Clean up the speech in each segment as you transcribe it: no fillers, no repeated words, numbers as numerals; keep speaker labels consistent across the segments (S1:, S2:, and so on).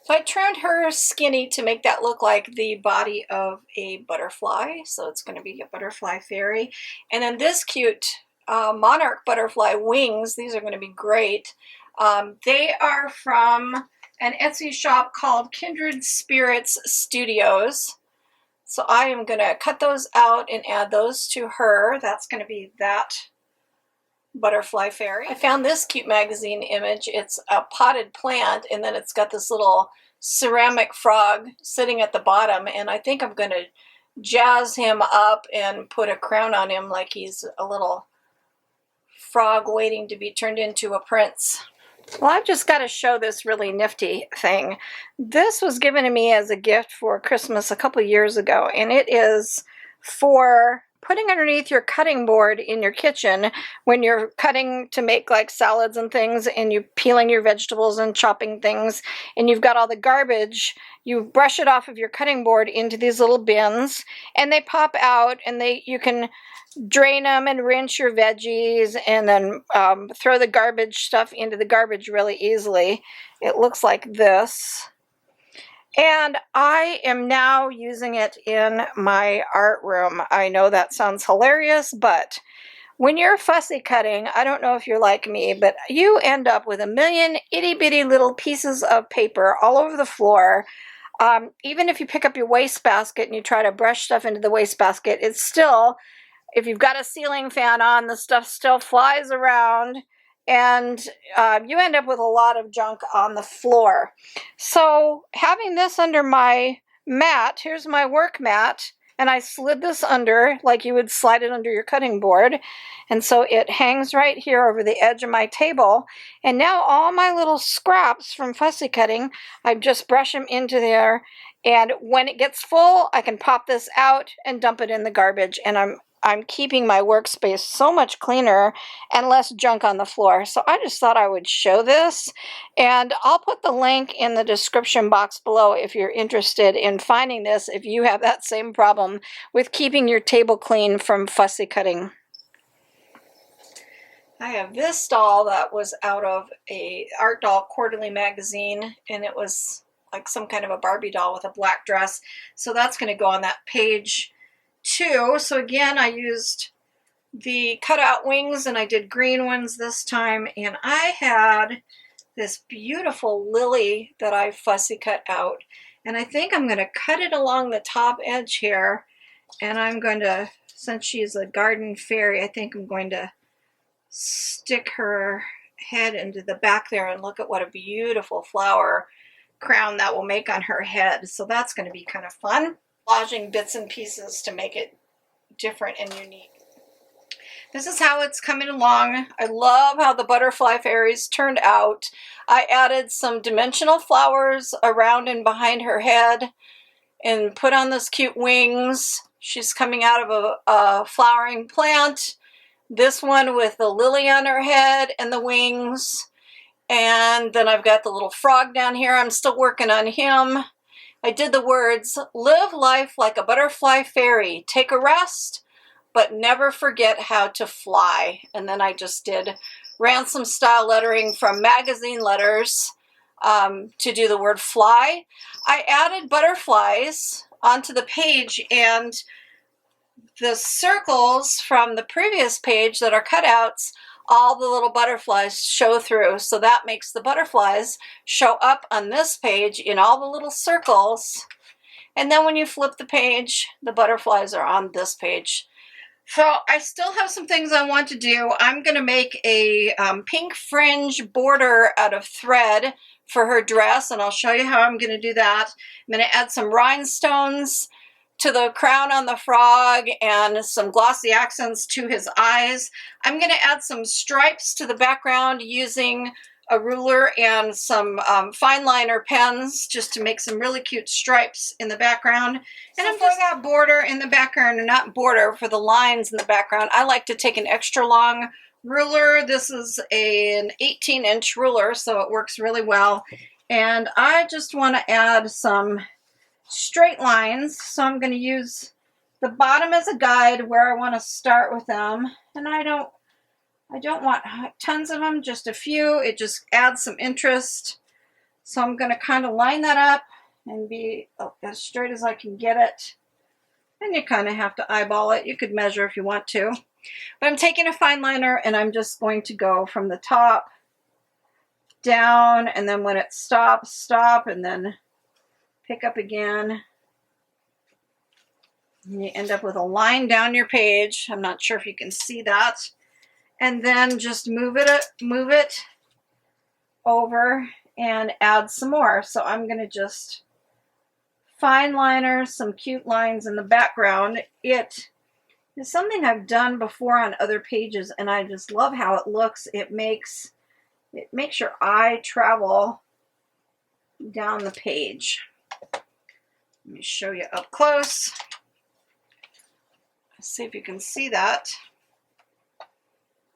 S1: So I trimmed her skinny to make that look like the body of a butterfly. So it's going to be a butterfly fairy. And then this cute monarch butterfly wings, these are going to be great. They are from an Etsy shop called Kindred Spirits Studios. So I am going to cut those out and add those to her. That's going to be that butterfly fairy. I found this cute magazine image. It's a potted plant, and then it's got this little ceramic frog sitting at the bottom, and I think I'm going to jazz him up and put a crown on him like he's a little frog waiting to be turned into a prince. Well, I've just got to show this really nifty thing. This was given to me as a gift for Christmas a couple years ago, and it is for putting underneath your cutting board in your kitchen when you're cutting to make like salads and things, and you're peeling your vegetables and chopping things, and you've got all the garbage. You brush it off of your cutting board into these little bins, and they pop out, and you can drain them and rinse your veggies, and then throw the garbage stuff into the garbage really easily. It looks like this. And I am now using it in my art room. I know that sounds hilarious, but when you're fussy cutting, I don't know if you're like me, but you end up with a million itty-bitty little pieces of paper all over the floor. Even if you pick up your wastebasket and you try to brush stuff into the wastebasket, it's still, if you've got a ceiling fan on, the stuff still flies around, and you end up with a lot of junk on the floor. So having this under my mat, here's my work mat, and I slid this under like you would slide it under your cutting board, and so it hangs right here over the edge of my table. And now all my little scraps from fussy cutting, I just brush them into there, and when it gets full, I can pop this out and dump it in the garbage, and I'm keeping my workspace so much cleaner and less junk on the floor. So I just thought I would show this, and I'll put the link in the description box below if you're interested in finding this, if you have that same problem with keeping your table clean from fussy cutting. I have this doll that was out of a Art Doll Quarterly magazine, and it was like some kind of a Barbie doll with a black dress. So that's going to go on that page too. So again, I used the cutout wings, and I did green ones this time, and I had this beautiful lily that I fussy cut out, and I think I'm going to cut it along the top edge here, and I'm going to, since she's a garden fairy, I think I'm going to stick her head into the back there, and look at what a beautiful flower crown that will make on her head. So that's going to be kind of fun, collaging bits and pieces to make it different and unique. This is how it's coming along. I love how the butterfly fairies turned out. I added some dimensional flowers around and behind her head and put on those cute wings. She's coming out of a flowering plant. This one with the lily on her head and the wings. And then I've got the little frog down here. I'm still working on him. I did the words, live life like a butterfly fairy, take a rest, but never forget how to fly. And then I just did ransom style lettering from magazine letters to do the word fly. I added butterflies onto the page, and the circles from the previous page that are cutouts, all the little butterflies show through. So that makes the butterflies show up on this page in all the little circles. And then when you flip the page, the butterflies are on this page. So I still have some things I want to do. I'm going to make a pink fringe border out of thread for her dress, and I'll show you how I'm going to do that. I'm going to add some rhinestones to the crown on the frog and some glossy accents to his eyes. I'm going to add some stripes to the background using a ruler and some fine liner pens just to make some really cute stripes in the background. And I'm just that border in the background, or not border, for the lines in the background. I like to take an extra long ruler. This is an 18-inch ruler, so it works really well. And I just want to add some straight lines, so I'm going to use the bottom as a guide where I want to start with them, and I don't want tons of them, just a few. It just adds some interest. So I'm going to kind of line that up and be as straight as I can get it. And you kind of have to eyeball it. You could measure if you want to. But I'm taking a fine liner and I'm just going to go from the top down, and then when it stops, stop, and then pick up again. And you end up with a line down your page. I'm not sure if you can see that. And then just move it over and add some more. So I'm going to just fine liner some cute lines in the background. It is something I've done before on other pages, and I just love how it looks. It makes your eye travel down the page. Let me show you up close. Let's see if you can see that.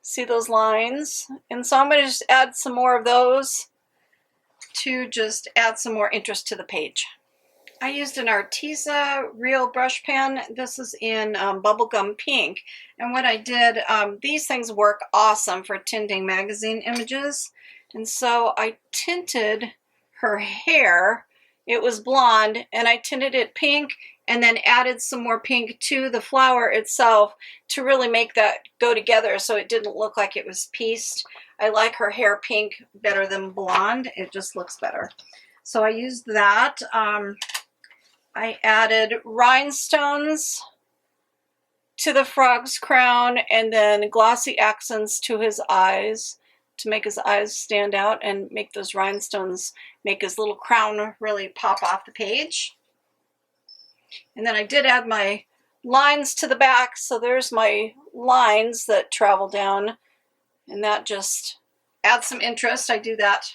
S1: See those lines? And so I'm going to just add some more of those to just add some more interest to the page. I used an Arteza Real brush pen. This is in bubblegum pink. And what I did, these things work awesome for tinting magazine images. And so I tinted her hair. It was blonde, and I tinted it pink and then added some more pink to the flower itself to really make that go together so it didn't look like it was pieced. I like her hair pink better than blonde. It just looks better. So I used that. I added rhinestones to the frog's crown and then glossy accents to his eyes to make his eyes stand out and make those rhinestones make his little crown really pop off the page. And then I did add my lines to the back, so there's my lines that travel down, and that just adds some interest. I do that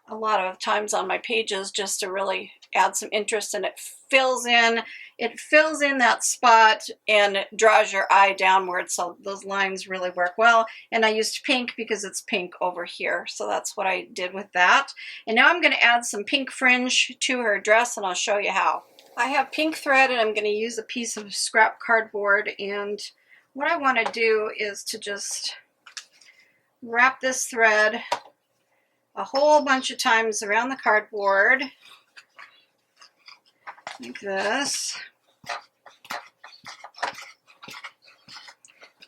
S1: a lot of times on my pages just to really add some interest, and it fills in that spot and draws your eye downward, so those lines really work well. And I used pink because it's pink over here, so that's what I did with that. And now I'm going to add some pink fringe to her dress, and I'll show you how. I have pink thread, and I'm going to use a piece of scrap cardboard, and what I want to do is to just wrap this thread a whole bunch of times around the cardboard like this.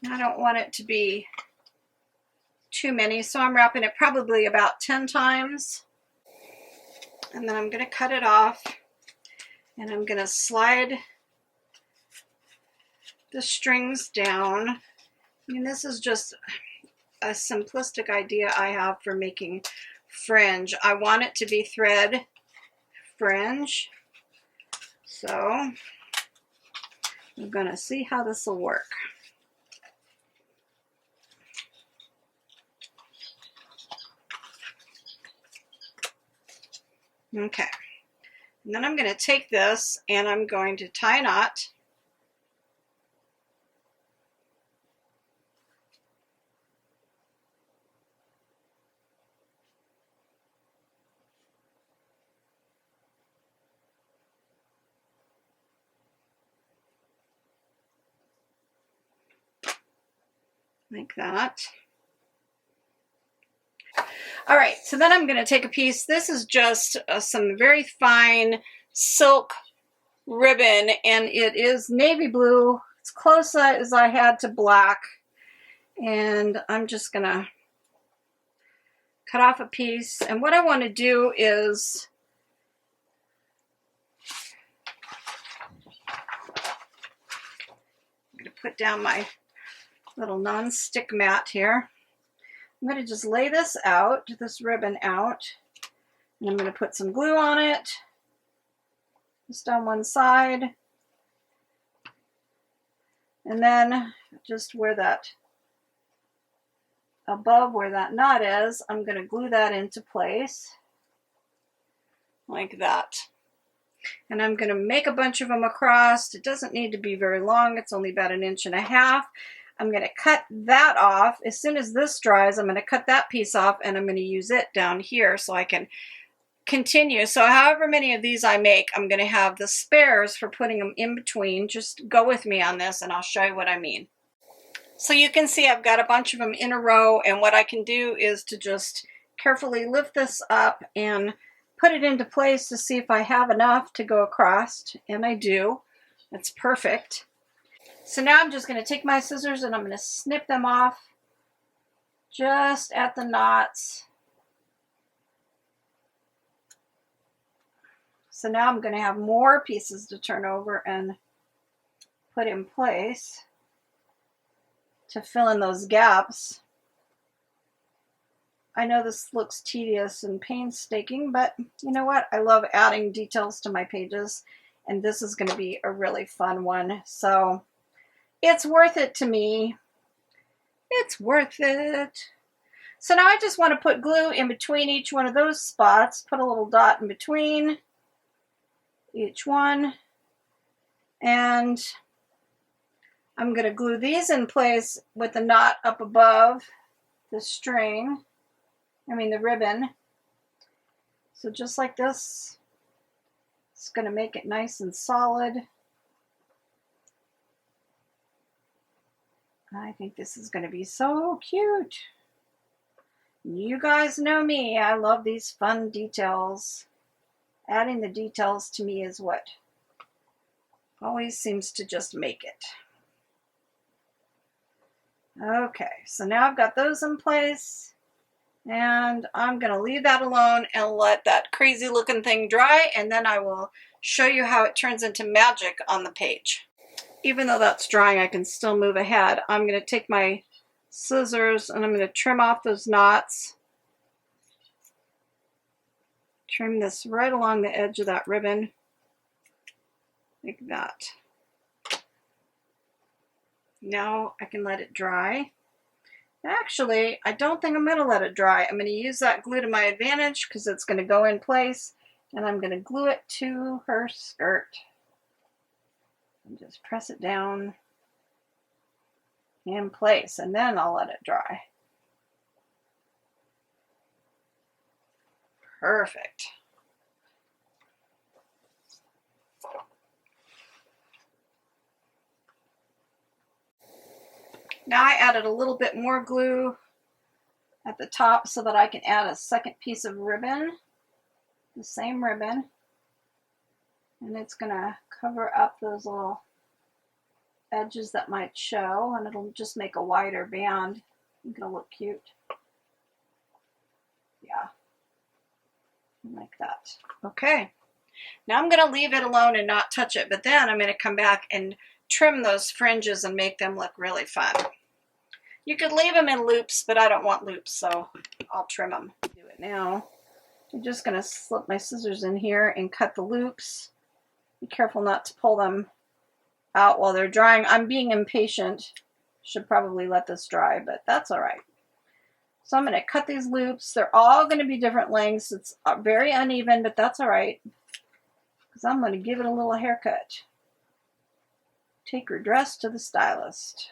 S1: I don't want it to be too many, so I'm wrapping it probably about 10 times. And then I'm going to cut it off, and I'm going to slide the strings down. I mean, this is just a simplistic idea I have for making fringe. I want it to be thread fringe. So I'm going to see how this will work. Okay. And then I'm going to take this and I'm going to tie a knot. Like that. All right, so then I'm going to take a piece. This is just some very fine silk ribbon, and it is navy blue. It's close as I had to black, and I'm just going to cut off a piece. And what I want to do is I'm going to put down my little non-stick mat here. I'm going to just lay this out, this ribbon out, and I'm going to put some glue on it, just on one side, and then just where that, above where that knot is, I'm going to glue that into place, like that. And I'm going to make a bunch of them across. It doesn't need to be very long, it's only about 1.5 inches. I'm going to cut that off. As soon as this dries, I'm going to cut that piece off, and I'm going to use it down here so I can continue. So however many of these I make, I'm going to have the spares for putting them in between. Just go with me on this and I'll show you what I mean. So you can see I've got a bunch of them in a row, and what I can do is to just carefully lift this up and put it into place to see if I have enough to go across, and I do. It's perfect. So now I'm just going to take my scissors and I'm going to snip them off just at the knots. So now I'm going to have more pieces to turn over and put in place to fill in those gaps. I know this looks tedious and painstaking, but you know what? I love adding details to my pages, and this is going to be a really fun one. So it's worth it to me. It's worth it. So now I just want to put glue in between each one of those spots, put a little dot in between each one, and I'm going to glue these in place with the knot up above the string. The ribbon. So just like this, it's going to make it nice and solid. I think this is going to be so cute. You guys know me. I love these fun details. Adding the details to me is what always seems to just make it. Okay, so now I've got those in place. And I'm going to leave that alone and let that crazy looking thing dry, and then I will show you how it turns into magic on the page. Even though that's drying, I can still move ahead. I'm going to take my scissors and I'm going to trim off those knots. Trim this right along the edge of that ribbon, like that. Now I can let it dry. Actually, I don't think I'm going to let it dry. I'm going to use that glue to my advantage because it's going to go in place, and I'm going to glue it to her skirt. And just press it down in place, and then I'll let it dry. Perfect. Now I added a little bit more glue at the top so that I can add a second piece of ribbon, the same ribbon, and it's going to cover up those little edges that might show, and it'll just make a wider band. It's going to look cute. Yeah, like that. Okay, now I'm going to leave it alone and not touch it, but then I'm going to come back and trim those fringes and make them look really fun. You could leave them in loops, but I don't want loops, so I'll trim them. Do it now. I'm just going to slip my scissors in here and cut the loops. Be careful not to pull them out while they're drying. I'm being impatient. Should probably let this dry, but that's all right. So I'm going to cut these loops. They're all going to be different lengths. It's very uneven, but that's all right, because I'm going to give it a little haircut. Take your dress to the stylist.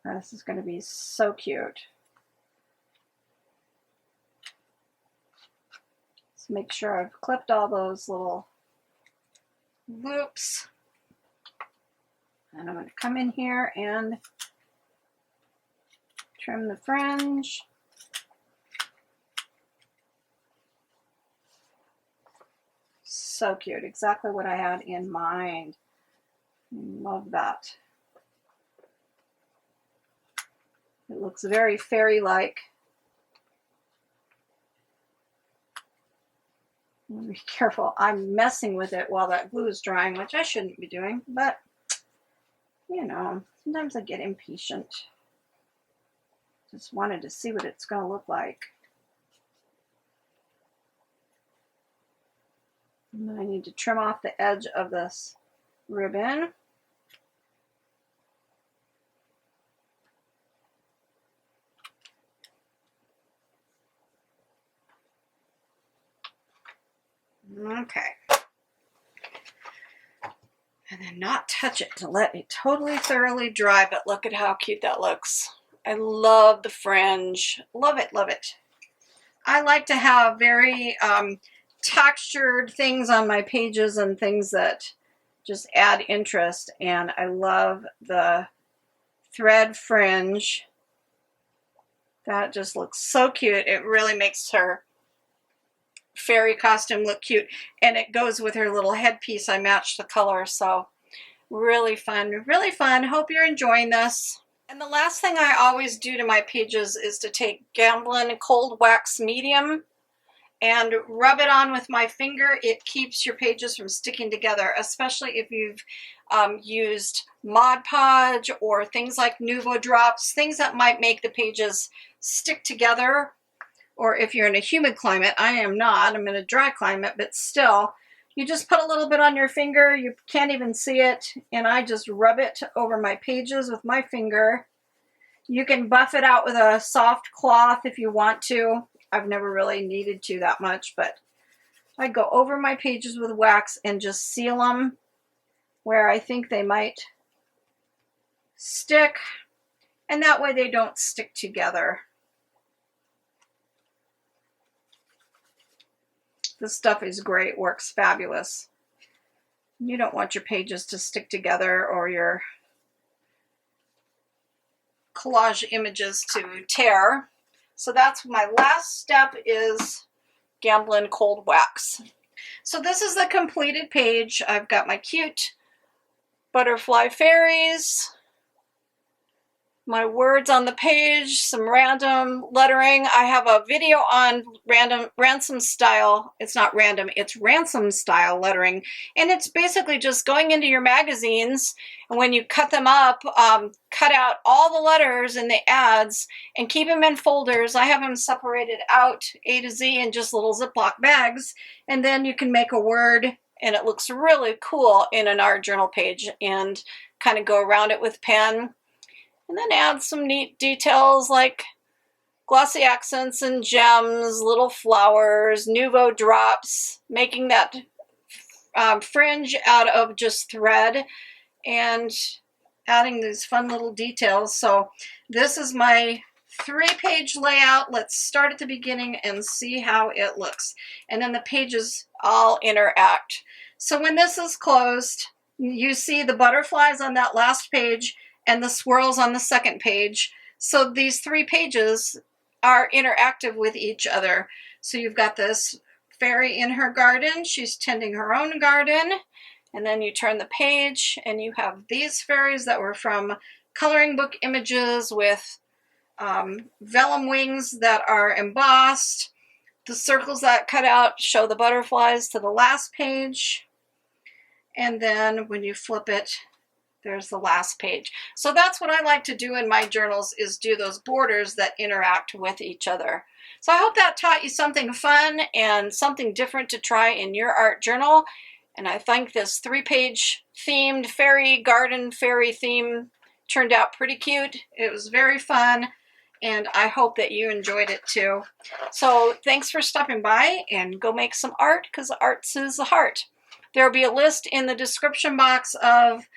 S1: This is going to be so cute. Let's make sure I've clipped all those little loops. And I'm going to come in here and trim the fringe. So cute. Exactly what I had in mind. Love that. It looks very fairy-like. Be careful. I'm messing with it while that glue is drying, which I shouldn't be doing, but you know, sometimes I get impatient. Just wanted to see what it's going to look like. And I need to trim off the edge of this ribbon. Okay. And then not touch it to let it totally thoroughly dry, but look at how cute that looks. I love the fringe. Love it, love it. I like to have very textured things on my pages and things that just add interest, and I love the thread fringe. That just looks so cute. It really makes her fairy costume look cute, and it goes with her little headpiece. I matched the color, so really fun, really fun. Hope you're enjoying this. And the last thing I always do to my pages is to take Gamblin Cold Wax Medium and rub it on with my finger. It keeps your pages from sticking together, especially if you've used Mod Podge or things like Nuvo drops, things that might make the pages stick together. Or if you're in a humid climate, I am not, I'm in a dry climate, but still, you just put a little bit on your finger, you can't even see it, and I just rub it over my pages with my finger. You can buff it out with a soft cloth if you want to. I've never really needed to that much, but I go over my pages with wax and just seal them where I think they might stick, and that way they don't stick together. This stuff is great, works fabulous. You don't want your pages to stick together or your collage images to tear. So that's my last step, is Gamblin Cold Wax. So this is the completed page. I've got my cute butterfly fairies, my words on the page, some random lettering. I have a video on ransom style. It's not random, it's ransom style lettering. And it's basically just going into your magazines, and when you cut them up, cut out all the letters in the ads and keep them in folders. I have them separated out A to Z in just little Ziploc bags. And then you can make a word, and it looks really cool in an art journal page, and kind of go around it with pen. And then add some neat details like glossy accents and gems, little flowers, Nuvo drops, making that fringe out of just thread, and adding these fun little details. So this is my 3-page layout. Let's start at the beginning and see how it looks. And then the pages all interact. So when this is closed, you see the butterflies on that last page and the swirls on the second page. So these 3 pages are interactive with each other. So you've got this fairy in her garden. She's tending her own garden. And then you turn the page and you have these fairies that were from coloring book images with vellum wings that are embossed. The circles that cut out show the butterflies to the last page. And then when you flip it, there's the last page. So that's what I like to do in my journals, is do those borders that interact with each other. So I hope that taught you something fun and something different to try in your art journal. And I think this 3-page themed fairy garden fairy theme turned out pretty cute. It was very fun, and I hope that you enjoyed it too. So thanks for stopping by, and go make some art, because art soothes the heart. There will be a list in the description box of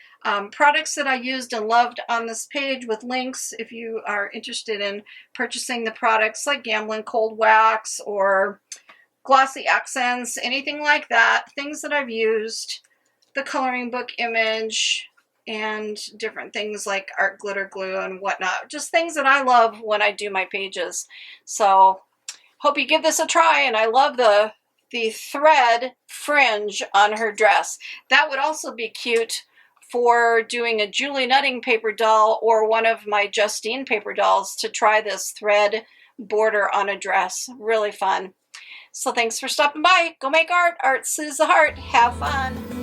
S1: products that I used and loved on this page, with links if you are interested in purchasing the products, like Gamblin Cold Wax or glossy accents, anything like that, things that I've used, the coloring book image, and different things like art glitter glue and whatnot, just things that I love when I do my pages. So hope you give this a try. And I love the thread fringe on her dress. That would also be cute for doing a Julie Nutting paper doll or one of my Justine paper dolls, to try this thread border on a dress. Really fun. So thanks for stopping by. Go make art. Art soothes the heart. Have fun.